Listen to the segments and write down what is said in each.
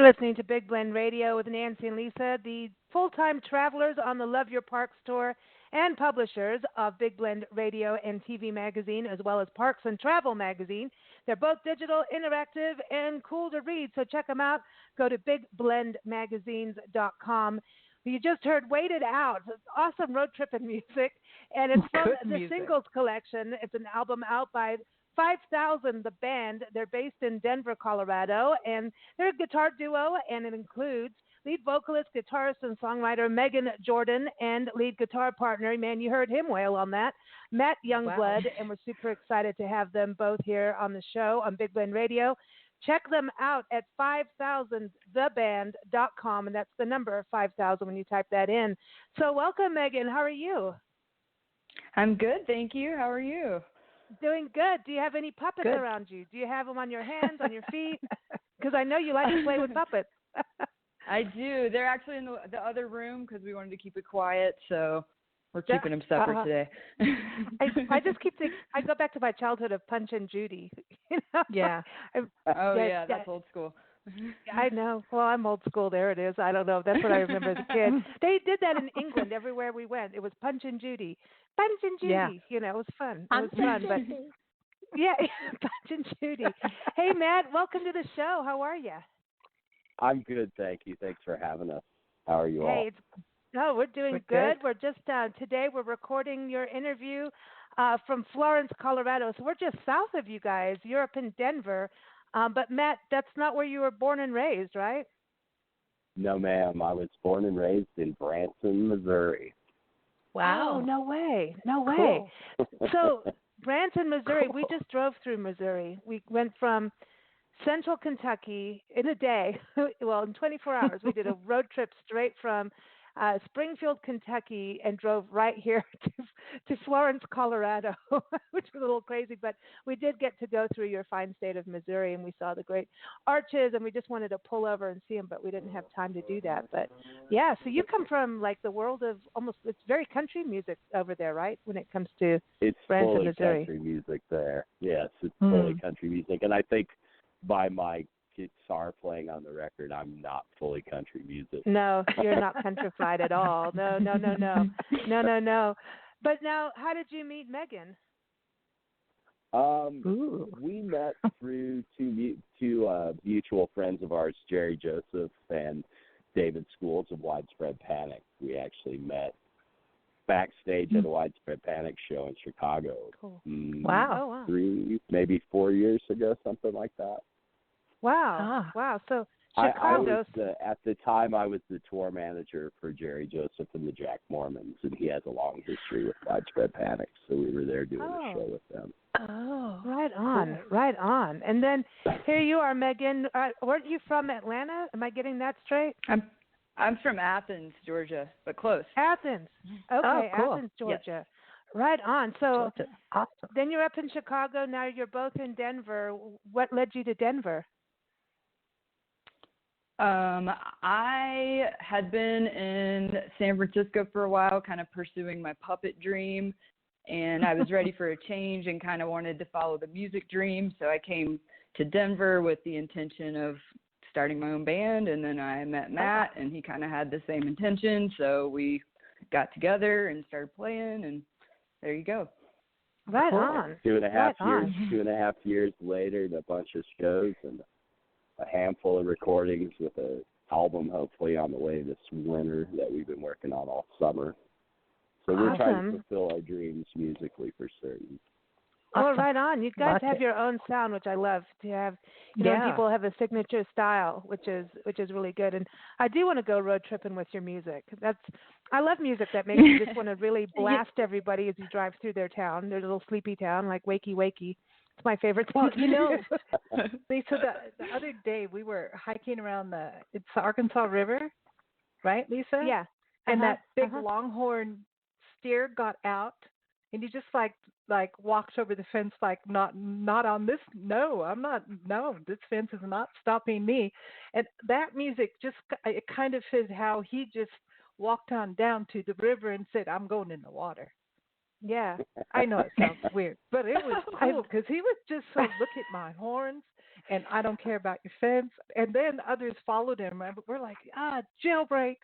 listening to Big Blend Radio with Nancy and Lisa, the full-time travelers on the Love Your Parks tour and publishers of Big Blend Radio and TV magazine, as well as Parks and Travel magazine. They're both digital, interactive, and cool to read, so check them out. Go to bigblendmagazines.com. You just heard Wait It Out. It's awesome road tripping music, and it's from the Singles Collection. It's an album out by 5,000, the band. They're based in Denver, Colorado, and they're a guitar duo, and it includes lead vocalist, guitarist, and songwriter Meghann-Jordan and lead guitar partner, man, you heard him wail on that, Matt-Youngblood, wow. And we're super excited to have them both here on the show on Big Blend Radio. Check them out at 5000theband.com, and that's the number 5,000 when you type that in. So welcome, Meghann. How are you? I'm good, thank you. How are you? Doing good. Do you have any puppets around you? Do you have them on your hands, on your feet? Because I know you like to play with puppets. I do. They're actually in the other room because we wanted to keep it quiet, so we're keeping them separate today. I just I go back to my childhood of Punch and Judy. You know? Yeah. That's old school. I know. Well, I'm old school. There it is. I don't know. That's what I remember as a kid. They did that in England everywhere we went. It was Punch and Judy. Punch and Judy. Yeah. You know, it was fun. It was fun. But yeah, Punch and Judy. Hey, Matt, welcome to the show. How are you? I'm good, thank you. Thanks for having us. How are you all? We're doing good. We're just today we're recording your interview from Florence, Colorado. So we're just south of you guys. You're up in Denver. But Matt, that's not where you were born and raised, right? No, ma'am. I was born and raised in Branson, Missouri. Wow. Oh, no way. No way. Cool. So Branson, Missouri, we just drove through Missouri. We went from Central Kentucky in a day, well, in 24 hours. We did a road trip straight from Springfield, Kentucky, and drove right here to Florence, Colorado, which was a little crazy, but we did get to go through your fine state of Missouri, and we saw the great arches, and we just wanted to pull over and see them, but we didn't have time to do that. But yeah, so you come from like the world of it's very country music over there, right? When it comes to Branson, Missouri. It's fully country music there. Yes, it's fully country music, and I think by my guitar playing on the record, I'm not fully country music. No, you're not countrified at all. No. But now, how did you meet Meghann? We met through two mutual friends of ours, Jerry Joseph and David Schools of Widespread Panic. We actually met backstage at a Widespread Panic show in Chicago. Cool. Wow. 3, maybe 4 years ago, something like that. Wow. Wow. So Chicago. At the time, I was the tour manager for Jerry Joseph and the Jack Mormons, and he has a long history with Widespread Panic, so we were there doing a show with them. Oh, right on, cool. Right on. And then here you are, Meghann. Weren't you from Atlanta? Am I getting that straight? I'm from Athens, Georgia, but close. Athens. Okay, cool. Athens, Georgia. Yes. Right on. So awesome. Then you're up in Chicago. Now you're both in Denver. What led you to Denver? I had been in San Francisco for a while, kind of pursuing my puppet dream, and I was ready for a change and kind of wanted to follow the music dream. So I came to Denver with the intention of starting my own band, and then I met Matt, and he kind of had the same intention. So we got together and started playing, and there you go. Right on. 2.5 years later, and a bunch of shows and a handful of recordings with an album hopefully on the way this winter that we've been working on all summer. So we're trying to fulfill our dreams musically for certain. Well, right on. You guys have your own sound, which I love to have. You know, people have a signature style, which is really good. And I do want to go road tripping with your music. I love music that makes you just want to really blast everybody as you drive through their town, their little sleepy town, like Wakey Wakey. It's my favorite thing. Well, you know, Lisa, the other day we were hiking around it's the Arkansas River, right, Lisa? Yeah. And that big longhorn steer got out, and he just like walked over the fence like not on this. No, I'm not. No, this fence is not stopping me. And that music it kind of is how he just walked on down to the river and said, "I'm going in the water." Yeah. I know it sounds weird, but it was cool because he was just so, look at my horns, and I don't care about your fence. And then others followed him, and we're like, jailbreak.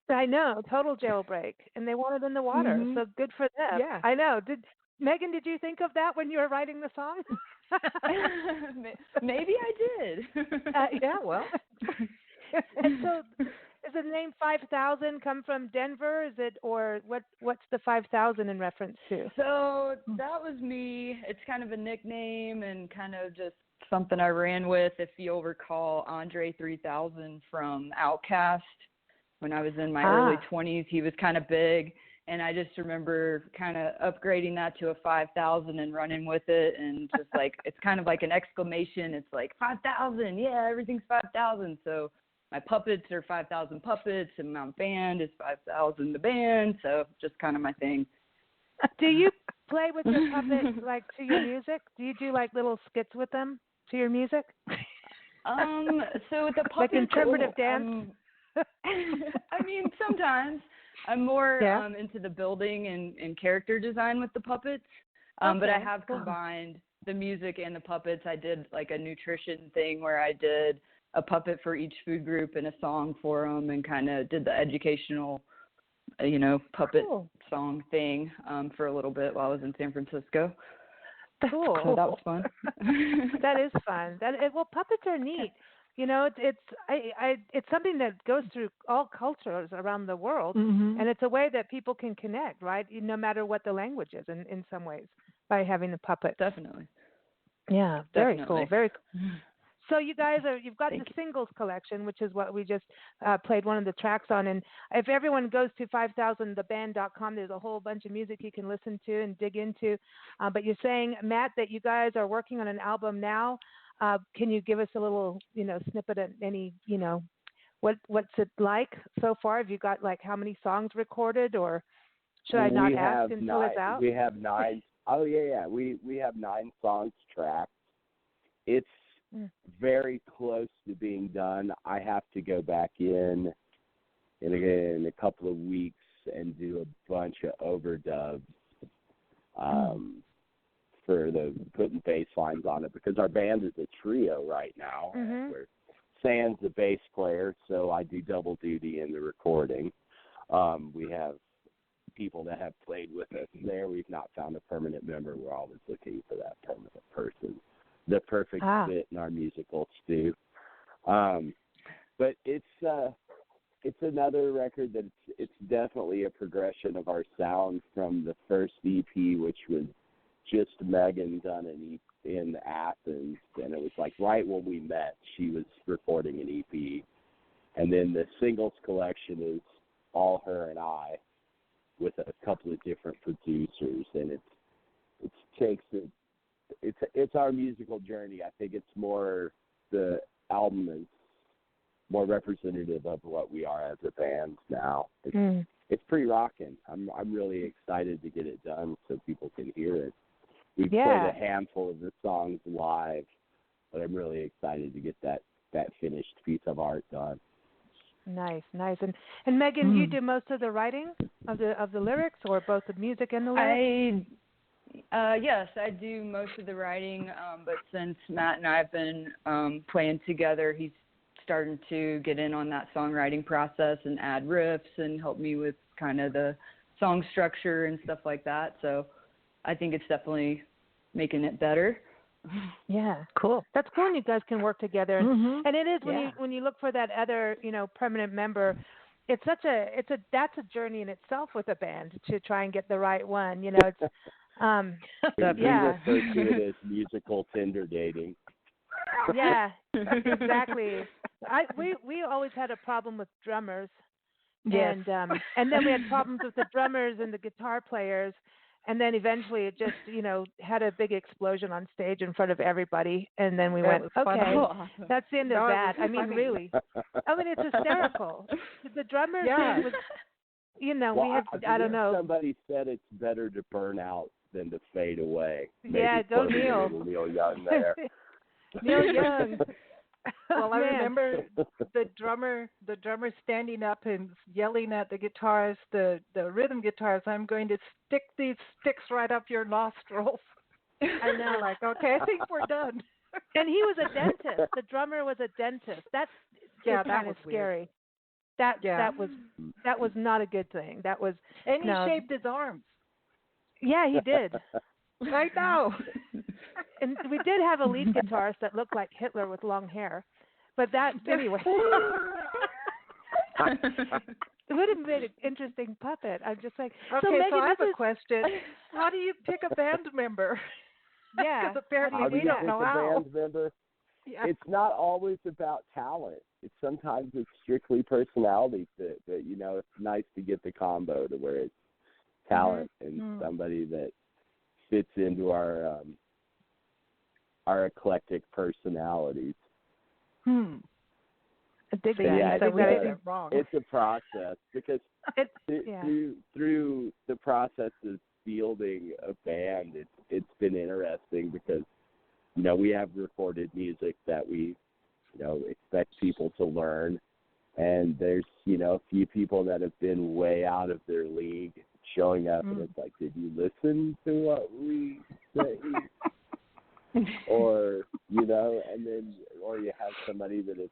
I know, total jailbreak, and they want it in the water. Mhm. So good for them. Yeah. I know. Did Meghann? Did you think of that when you were writing the song? Maybe I did. Yeah. Well. And so, is the name 5,000 come from Denver? Is it, or what? What's the 5,000 in reference to? So that was me. It's kind of a nickname and kind of just something I ran with. If you'll recall Andre 3000 from Outkast, when I was in my early 20s, he was kind of big. And I just remember kind of upgrading that to a 5,000 and running with it. And just like, it's kind of like an exclamation. It's like 5,000. Yeah, everything's 5,000. So my puppets are 5,000 puppets, and my band is 5,000 the band. So just kind of my thing. Do you play with your puppets like to your music? Do you do like little skits with them to your music? So with the puppets, like interpretive dance? I mean, sometimes I'm more into the building and character design with the puppets. But I have combined the music and the puppets. I did like a nutrition thing where I did a puppet for each food group and a song for them, and kind of did the educational, puppet song thing for a little bit while I was in San Francisco. Cool. So that was fun. That is fun. Well, puppets are neat. It's something that goes through all cultures around the world, and it's a way that people can connect, right? No matter what the language is, in some ways, by having the puppet. Definitely. Yeah, very cool. Very cool. So you've got the singles collection, which is what we just played one of the tracks on. And if everyone goes to 5000theband.com, there's a whole bunch of music you can listen to and dig into. But you're saying, Matt, that you guys are working on an album now. Can you give us a little, snippet of any, what's it like so far? Have you got like how many songs recorded, or should I not ask until it's out? We have 9. Oh yeah. We have 9 songs tracked. It's very close to being done. I have to go back in a couple of weeks and do a bunch of overdubs for the putting bass lines on it, because our band is a trio right now. Where Sam's the bass player, so I do double duty in the recording. We have people that have played with us there. We've not found a permanent member. We're always looking for that permanent person, the perfect fit in our musical stew. But it's another record that it's definitely a progression of our sound from the first EP, which was just Meghann done in Athens, and it was like right when we met, she was recording an EP, and then the singles collection is all her and I, with a couple of different producers, and it's our musical journey. I think it's more, the album is more representative of what we are as a band now. It's pretty rocking. I'm really excited to get it done so people can hear it. We've played a handful of the songs live, but I'm really excited to get that finished piece of art done. Nice. And Meghann, do you do most of the writing of the lyrics, or both the music and the lyrics? Yes, I do most of the writing, but since Matt and I have been playing together, he's starting to get in on that songwriting process and add riffs and help me with kind of the song structure and stuff like that. So I think it's definitely making it better. Yeah, cool. That's cool when you guys can work together. And it is when you look for that other, permanent member, that's a journey in itself with a band to try and get the right one. It's we refer to it as musical Tinder dating. Yeah, exactly. We always had a problem with drummers. Yes. And then we had problems with the drummers and the guitar players. And then eventually it just, had a big explosion on stage in front of everybody. And then we went, okay, that's the end of that. I mean, really. I mean, it's hysterical. The drummers thing was, well, we had, I don't know. Somebody said it's better to burn out than to fade away. Maybe go Neil. Neil Young there. Neil Young. Well, I Man. remember the drummer standing up and yelling at the guitarist, the rhythm guitarist, "I'm going to stick these sticks right up your nostrils." I know. We're like, okay, I think we're done. And he was a dentist. The drummer was a dentist. That's Yeah, that kind was of scary. weird. That was not a good thing. That was And he no. shaved his arms. Yeah, he did. I know. And we did have a lead guitarist that looked like Hitler with long hair. But that anyway. It would have made an interesting puppet. I'm just like, Okay, so Meghann, so I have this a question. How do you pick a band member? Yeah. Because apparently How do we you don't pick know a how. band member? Yeah. It's not always about talent. Sometimes it's strictly personality fit. But it's nice to get the combo to where it's talent and somebody that fits into our eclectic personalities. I dig that. Yeah, I think that is wrong. it's a process because yeah. through the process of fielding a band, it's been interesting because we have recorded music that we expect people to learn, and there's a few people that have been way out of their league showing up, and it's like, did you listen to what we say? Or and then you have somebody that is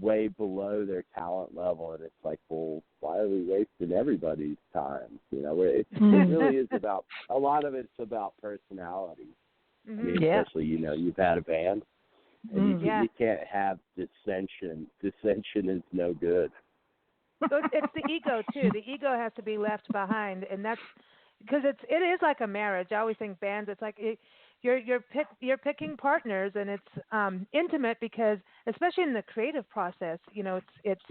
way below their talent level, and it's like, well, why are we wasting everybody's time? It really is about, a lot of it's about personality. I mean, especially you've had a band, and you can't have dissension. Dissension is no good. So it's the ego too. The ego has to be left behind, and that's because it is like a marriage. I always think bands. It's like you're picking partners, and it's intimate because, especially in the creative process, it's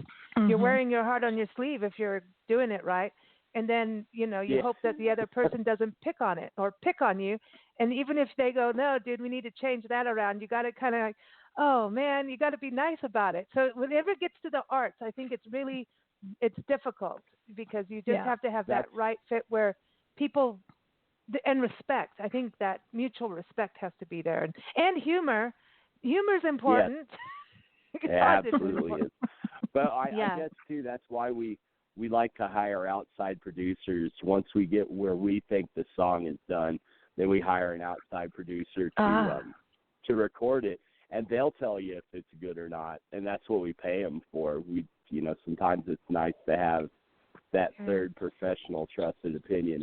you're wearing your heart on your sleeve if you're doing it right, and then you hope that the other person doesn't pick on it or pick on you, and even if they go, no, dude, we need to change that around, you got to kind of like, oh man, you got to be nice about it. So whenever it gets to the arts, I think it's difficult because you just have to have that right fit where people. And respect. I think that mutual respect has to be there, and humor. Humor's important. Yes. It absolutely is. But I guess too, that's why we like to hire outside producers. Once we get where we think the song is done, then we hire an outside producer to record it, and they'll tell you if it's good or not, and that's what we pay them for. Sometimes it's nice to have that third professional trusted opinion,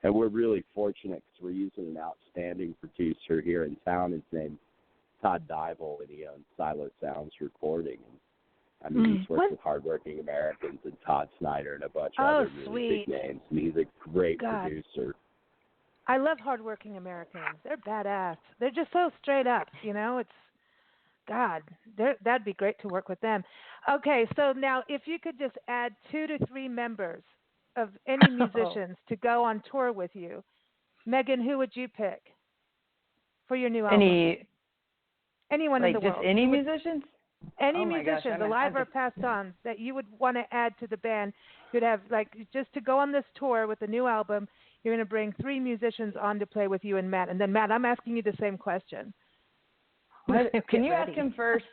and we're really fortunate because we're using an outstanding producer here in town. His name's Todd Dival, and he owns Silo Sounds Recording. And, I mean, he's worked with Hardworking Americans and Todd Snyder and a bunch of other really big names. And he's a great producer. I love Hardworking Americans. They're badass. They're just so straight up, It's, God, that'd be great to work with them. Okay, so now if you could just add 2 to 3 members of any musicians to go on tour with you, Meghann, who would you pick for your new album? Anyone in the world. Just any musicians? Any musicians, alive or passed on, that you would want to add to the band. You'd have, just to go on this tour with the new album, you're going to bring 3 musicians on to play with you and Matt. And then, Matt, I'm asking you the same question. Can you ask him first?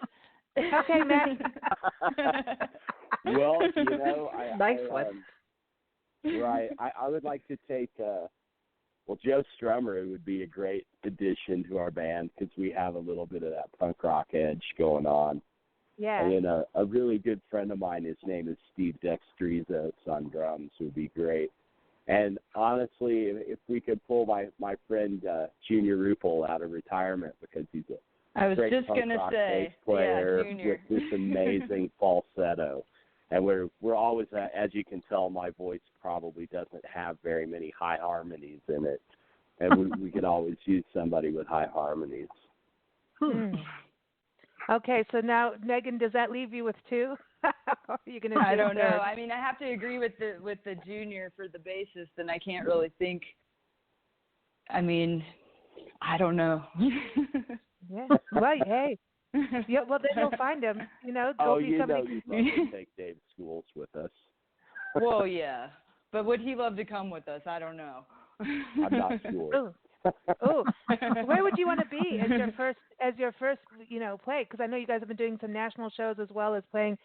Okay, Matt. Well, nice one. Right. I would like to take, Joe Strummer would be a great addition to our band because we have a little bit of that punk rock edge going on. Yeah. And then a really good friend of mine, his name is Steve Dextrizos on drums, would be great. And honestly, if we could pull my friend Junior Rupel out of retirement because he's a great punk rock bass player with this amazing falsetto. And we're always, as you can tell, my voice probably doesn't have very many high harmonies in it, and we could always use somebody with high harmonies. Okay, so now Meghann, does that leave you with 2? Are you gonna? I don't know. I mean, I have to agree with the junior for the bassist, and I can't really think. I mean, I don't know. Yeah. Well, hey. Yeah, well, then you'll find him. There'll be somebody. You'd love to take Dave Schools with us. Well, yeah. But would he love to come with us? I don't know. I'm not sure. Oh, where would you want to be as your first play? Because I know you guys have been doing some national shows as well as playing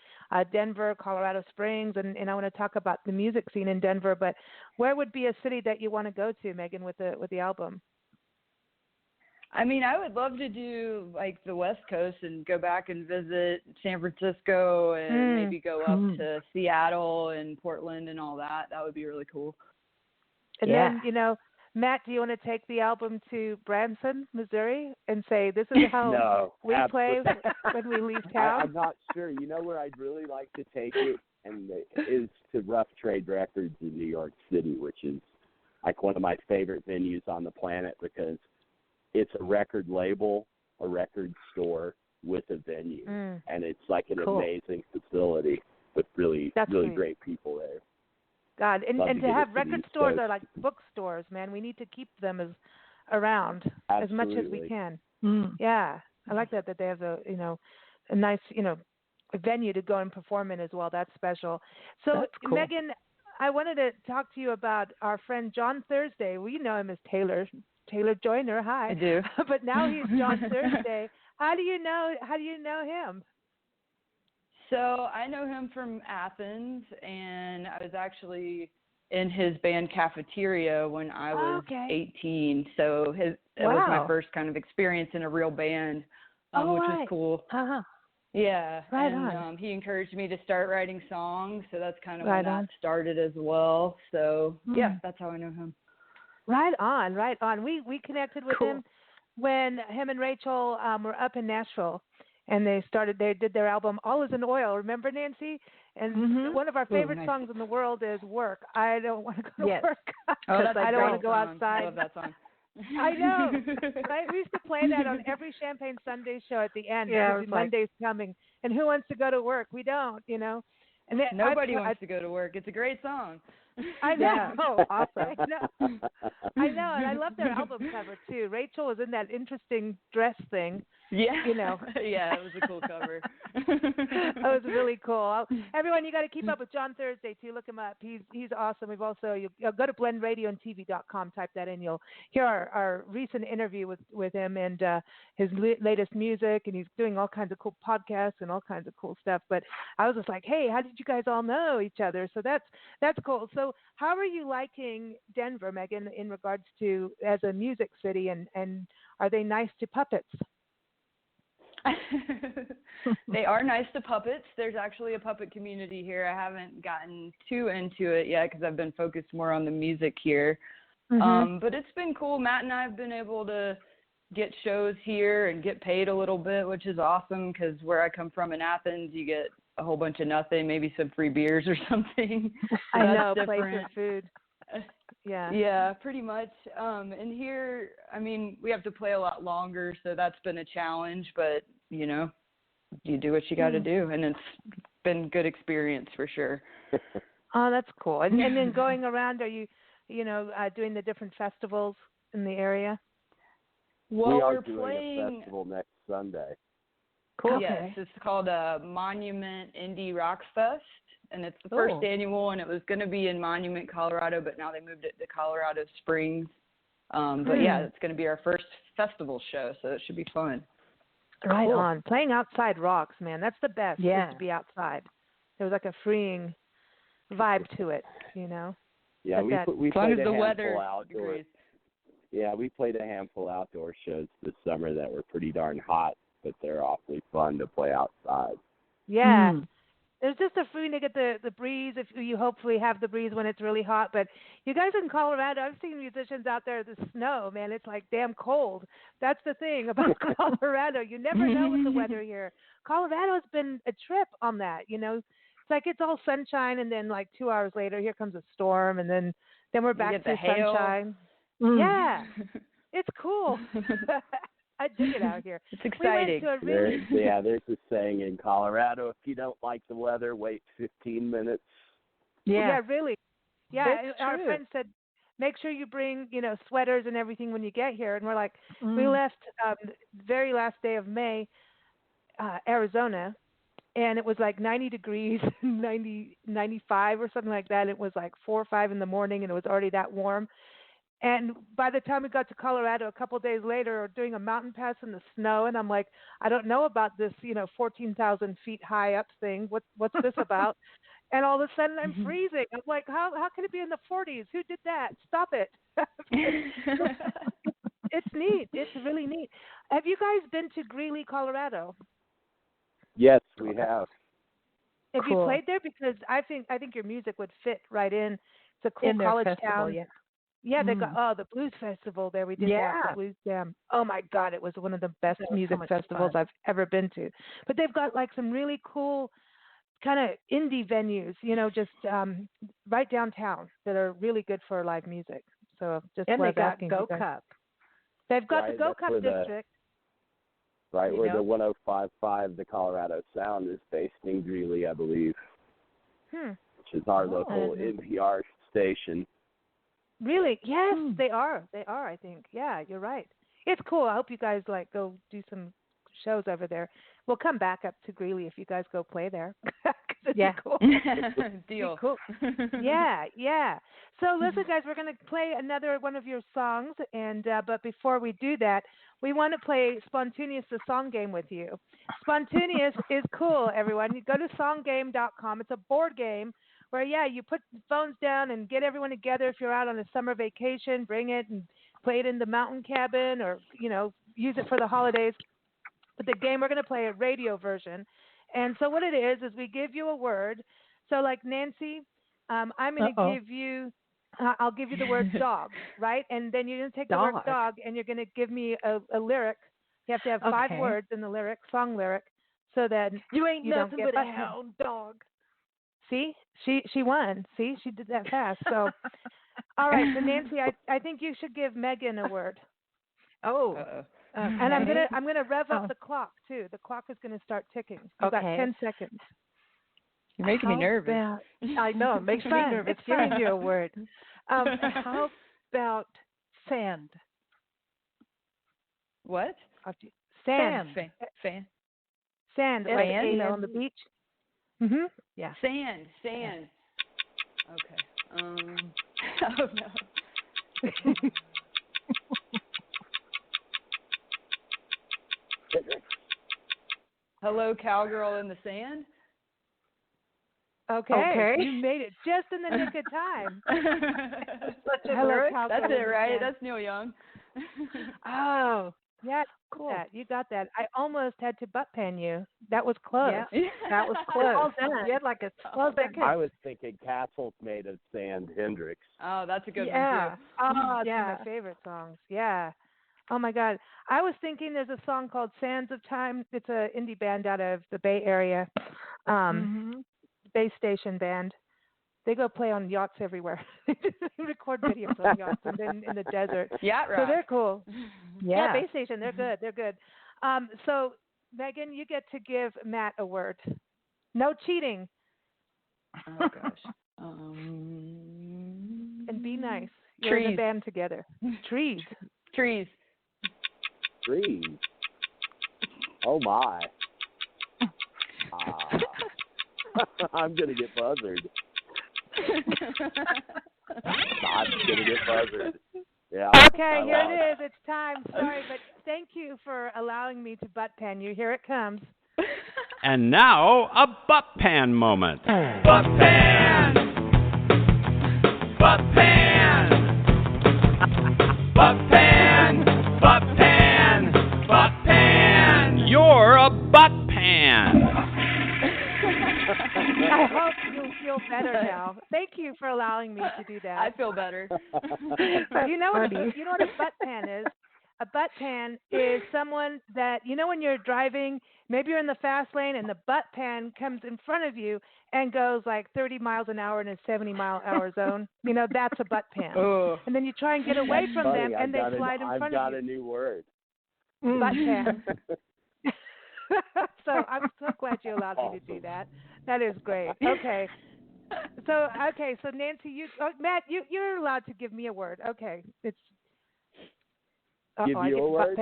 Denver, Colorado Springs, and I want to talk about the music scene in Denver. But where would be a city that you want to go to, Meghann, with the album? I mean, I would love to do like the West Coast and go back and visit San Francisco and maybe go up to Seattle and Portland and all that. That would be really cool. And then, Matt, do you want to take the album to Branson, Missouri, and say, this is how we play when we leave town? I'm not sure. You know where I'd really like to take it, and is to Rough Trade Records in New York City, which is like one of my favorite venues on the planet because it's a record label, a record store with a venue, and it's like an amazing facility with really great people there. God, and to have record stores are like bookstores, man. We need to keep them around as much as we can. Yeah, I like that they have a nice a venue to go and perform in as well. That's special. So cool. Meghann, I wanted to talk to you about our friend John Thursday. We know him as Taylor Joyner. Hi. I do. But now he's John Thursday. How do you know him? So I know him from Athens, and I was actually in his band Cafeteria when I was 18. So it was my first kind of experience in a real band, which was cool. Uh-huh. Yeah. Right and on. He encouraged me to start writing songs, so that's kind of when that started as well. So yeah, that's how I know him. Right on. We connected with him when him and Rachel were up in Nashville. And they did their album All Is in Oil. Remember, Nancy? And one of our favorite songs in the world is Work. I don't want to go to work because I don't want to go outside. I love that song. I know. Right? We used to play that on every Champagne Sunday show at the end. Yeah, Monday's coming. And who wants to go to work? We don't, And then nobody wants to go to work. It's a great song. I know. Oh, awesome. I know, and I love their album cover too. Rachel was in that interesting dress thing. Yeah. Yeah, it was a cool cover. It was really cool. Everyone, you got to keep up with John Thursday too. Look him up. He's awesome. We've also you'll go to blendradioandtv.com. Type that in. You'll hear our recent interview with him and his latest music, and he's doing all kinds of cool podcasts and all kinds of cool stuff. But I was just like, hey, how did you guys all know each other? So that's cool. So how are you liking Denver, Meghann, in regards to as a music city, and are they nice to puppets? They are nice to puppets. There's actually a puppet community here. I haven't gotten too into it yet because I've been focused more on the music here. But it's been cool. Matt and I have been able to get shows here and get paid a little bit, which is awesome because where I come from in Athens, you get a whole bunch of nothing, maybe some free beers or something. I know, place of food. Yeah, pretty much. And here, I mean, we have to play a lot longer, so that's been a challenge, but, you do what you got to do, and it's been good experience for sure. Oh, that's cool. And then going around, are you, doing the different festivals in the area? Well, we are we're doing playing a festival next Sunday. Cool. Yes, it's called Monument Indie Rock Fest. And it's the first annual, and it was going to be in Monument, Colorado, but now they moved it to Colorado Springs. But yeah, it's going to be our first festival show, so it should be fun. Right on. Playing outside rocks, man. That's the best. Yeah. To be outside. There was like a freeing vibe to it, Yeah, we as long played as a the weather handful outdoor. agrees. Yeah, we played a handful outdoor shows this summer that were pretty darn hot, but they're awfully fun to play outside. Yeah. There's just a feeling to get the breeze if you hopefully have the breeze when it's really hot. But you guys in Colorado, I've seen musicians out there, the snow, man, it's like damn cold. That's the thing about Colorado. You never know with the weather here. Colorado's been a trip on that, It's like it's all sunshine, and then like 2 hours later, here comes a storm, and then we're back to sunshine. Yeah, it's cool. I dig it out here. It's exciting. There's a saying in Colorado: if you don't like the weather, wait 15 minutes. Yeah, really. Yeah, our friend said, make sure you bring, sweaters and everything when you get here. And we're like, we left very last day of May, Arizona, and it was like 90 degrees, 95 or something like that. It was like 4 or 5 in the morning, and it was already that warm. And by the time we got to Colorado a couple of days later, doing a mountain pass in the snow, and I'm like, I don't know about this, 14,000 feet high up thing. What's this about? And all of a sudden, I'm freezing. I'm like, how can it be in the 40s? Who did that? Stop it! It's neat. It's really neat. Have you guys been to Greeley, Colorado? Yes, we have. Have you played there? Because I think your music would fit right in. It's a cool college town. Yeah. Yeah, they got the Blues Festival there. We did that, the Blues Jam. Oh my God, it was one of the best music festivals I've ever been to. But they've got like some really cool kind of indie venues, just right downtown that are really good for live music. So just and they got Go Cup. They've got the Go Cup district. Right where the 105.5, the Colorado Sound, is based in Greeley, I believe, which is our local NPR station. Really? Yes, they are. They are, I think. Yeah, you're right. It's cool. I hope you guys go do some shows over there. We'll come back up to Greeley if you guys go play there. Yeah. Cool. Deal. Cool. Yeah. So listen, guys, we're going to play another one of your songs, and but before we do that, we want to play Spontaneous, the song game with you. Spontaneous is cool, everyone. You go to songgame.com. It's a board game where, you put the phones down and get everyone together. If you're out on a summer vacation, bring it and play it in the mountain cabin or, use it for the holidays. But the game, we're going to play a radio version. And so what it is we give you a word. So like Nancy, I'm going to give you, I'll give you the word dog, right? And then you're going to take the word dog and you're going to give me a lyric. You have to have 5 words in the lyric, song lyric, so that you ain't nothing but a hound hound dog. See, she won. See, she did that fast. So, all right. So Nancy, I think you should give Meghann a word. Oh. And I'm gonna rev up the clock too. The clock is gonna start ticking. You've got 10 seconds. You're making me nervous. I know, it makes me nervous. Giving you a word. How about sand? What? Sand. Fan. Sand. Like on the beach. Mhm. Yeah. Sand. Okay. Oh no. Hello, cowgirl in the sand. Okay. You made it just in the nick of time. Hello, cowgirl. That's it, right? That's Neil Young. Oh, yeah, cool. You got that. I almost had to butt pan you. That was close. Yeah, that was close. You had like a 12 second. I was thinking Castles Made of Sand, Hendrix. Oh, that's a good one, too. Oh, it's one of my favorite songs. Yeah. Oh, my God. I was thinking there's a song called Sands of Time. It's an indie band out of the Bay Area, Bay Station band. They go play on yachts everywhere. They record videos on yachts and then in the desert. Yeah, right. So they're cool. Yeah, Bay Station. They're good. They're good. So, Meghann, you get to give Matt a word. No cheating. Oh, gosh. And be nice. You're in a band together. Trees. Trees. Oh my. I'm going to get buzzard. I'm going to get buzzard. Yeah. Okay, here it is. It's time. Sorry, but thank you for allowing me to butt pan you. Here it comes. And now, a butt pan moment. Butt pan! Butt pan! Butt pan! Butt pan! Butt pan! You're a butt pan! I hope you'll feel better now. Thank you for allowing me to do that. I feel better. You know what a butt pan is? A butt pan is someone that, when you're driving, maybe you're in the fast lane and the butt pan comes in front of you and goes like 30 miles an hour in a 70-mile-an-hour zone. That's a butt pan. Oh. And then you try and get away from them and they slide in front of you. I've got a new word. Butt pan. So I'm so glad you allowed me to do that. That is great. Okay. So Nancy, Matt, you're allowed to give me a word. Okay. It's give you a word?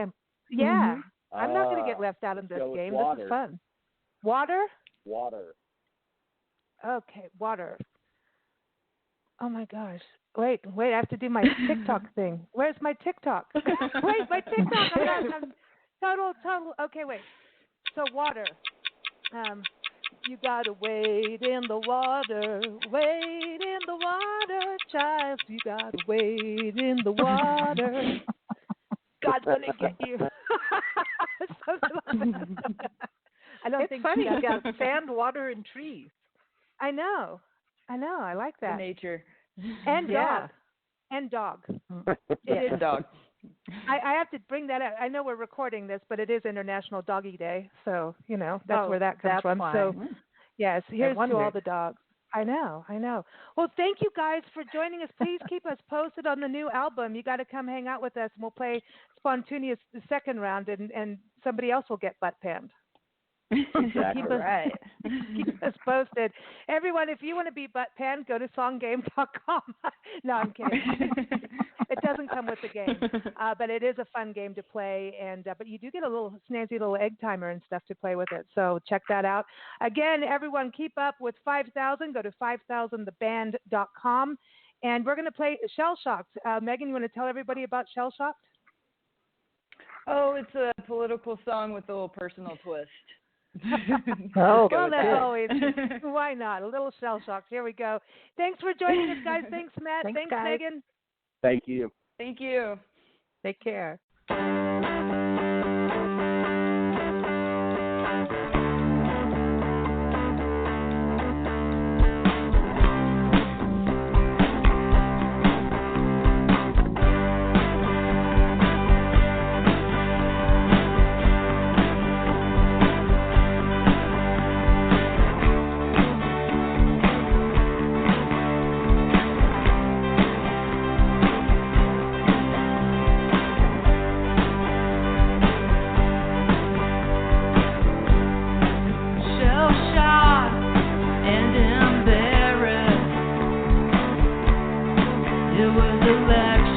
Yeah. I'm not going to get left out of this game. Water. This is fun. Water? Water. Okay, water. Oh my gosh. Wait, I have to do my TikTok thing. Where's my TikTok? Wait, my TikTok. I'm total. Okay, wait. So water. You gotta wade in the water, child. You gotta wade in the water. God's gonna get you. I don't it's think funny. You got sand, water, and trees. I know. I like that. The nature. And yeah. dog. And dog. Yeah, dog. I have to bring that up. I know we're recording this, but it is International Doggy Day, so that's where that comes from. Fine. So, yes, here's to wondered. all the dogs. I know. Well, thank you guys for joining us. Please keep us posted on the new album. You got to come hang out with us, and we'll play Spontaneous the second round, and somebody else will get butt panned. Exactly. Keep us posted. Everyone, if you want to be butt panned, go to songgame.com. No, I'm kidding. It doesn't come with the game, but it is a fun game to play. And but you do get a little snazzy little egg timer and stuff to play with it. So check that out. Again, everyone, keep up with 5000. Go to 5000theband.com. And we're going to play Shell Shocked. Meghann, you want to tell everybody about Shell Shocked? Oh, it's a political song with a little personal twist. Well, that's always, why not? A little Shell Shocked. Here we go. Thanks for joining us, guys. Thanks, Matt. Thanks guys. Meghann. Thank you. Thank you. Take care. It was election.